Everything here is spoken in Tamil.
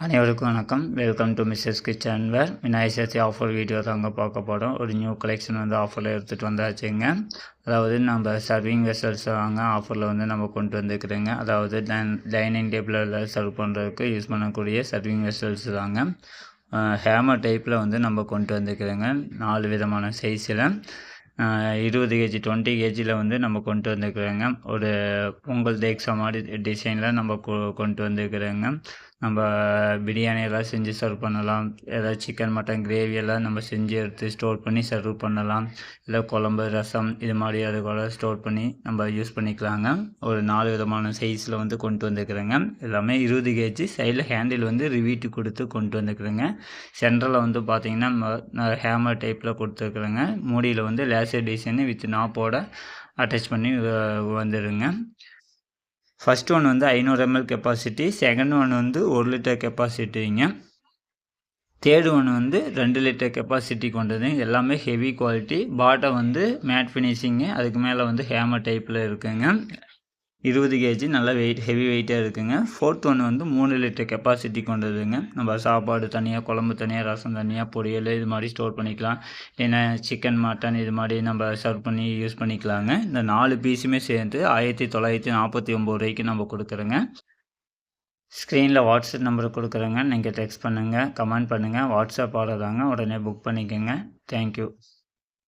அனைவருக்கும் வணக்கம். Welcome to Mrs kitchen ware. Vinayagar Chaturthi offer video தாங்க பார்க்க போகிறோம். ஒரு நியூ கலெக்ஷன் வந்து ஆஃபரில் எடுத்துகிட்டு வந்தாச்சுங்க. அதாவது நம்ம சர்விங் வெசல்ஸ் வாங்க ஆஃபரில் வந்து நம்ம கொண்டு வந்துக்கிறோங்க. அதாவது டைனிங் டேபிளில் சர்வ் பண்ணுறதுக்கு யூஸ் பண்ணக்கூடிய சர்விங் வெசல்ஸ் தாங்க. ஹேமர் டைப்பில் வந்து நம்ம கொண்டு வந்துக்கிறோங்க. 4 விதமான சைஸில் 20 கேஜி 20 கேஜியில் வந்து நம்ம கொண்டு வந்துக்கிறோங்க. ஒரு பொங்கல் தேக்ஸா மாதிரி டிசைனில் நம்ம கொண்டு வந்துக்கிறோங்க. நம்ம பிரியாணி எல்லாம் செஞ்சு சர்வ் பண்ணலாம். ஏதாவது சிக்கன் மட்டன் கிரேவி எல்லாம் நம்ம செஞ்சு எடுத்து ஸ்டோர் பண்ணி சர்வ் பண்ணலாம். இல்லை குழம்பு ரசம் இது மாதிரி அது கூட ஸ்டோர் பண்ணி நம்ம யூஸ் பண்ணிக்கலாங்க. ஒரு 4 விதமான சைஸில் வந்து கொண்டு வந்துக்கிறேங்க. எல்லாமே 20 கேஜி. சைடில் ஹேண்டில் வந்து ரிவீட்டு கொடுத்து கொண்டு வந்துக்கிறேங்க. சென்டரில் வந்து பார்த்திங்கன்னா ஹேமர் டைப்பில் கொடுத்துருக்குறேங்க. மூடியில் வந்து லேசர் டிசைனு வித் நாப்போட அட்டாச் பண்ணி வந்துடுங்க. ஃபஸ்ட் ஒன் வந்து 500 ml கெப்பாசிட்டி, செகண்ட் ஒன் வந்து 1 லிட்டர் கெப்பாசிட்டிங்க, தேர்டு ஒன் வந்து 2 லிட்டர் கெப்பாசிட்டி கொண்டது. எல்லாமே ஹெவி குவாலிட்டி. பாட்டம் வந்து மேட் ஃபினிஷிங்கு, அதுக்கு மேலே வந்து ஹேமர் டைப்பில் இருக்குங்க. 20 கேஜி நல்லா ஹெவி வெயிட்டாக இருக்குங்க. ஃபோர்த் ஒன் வந்து 3 லிட்டர் கெப்பாசிட்டி கொண்டதுங்க. நம்ம சாப்பாடு தனியாக, குழம்பு தனியாக, ரசம் தனியாக, பொரியல் இது மாதிரி ஸ்டோர் பண்ணிக்கலாம். ஏன்னா சிக்கன் மட்டன் இது மாதிரி நம்ம சர்வ் பண்ணி யூஸ் பண்ணிக்கலாங்க. இந்த 4 பீஸுமே சேர்ந்து 1949 ரூபாய்க்கு நம்ம கொடுக்குறோங்க. ஸ்க்ரீனில் வாட்ஸ்அப் நம்பர் கொடுக்குறேங்க. நீங்கள் டெக்ஸ்ட் பண்ணுங்கள், கமெண்ட் பண்ணுங்கள். வாட்ஸ்அப் ஆர்டர் தாங்க, உடனே புக் பண்ணிக்கோங்க. தேங்க்யூ.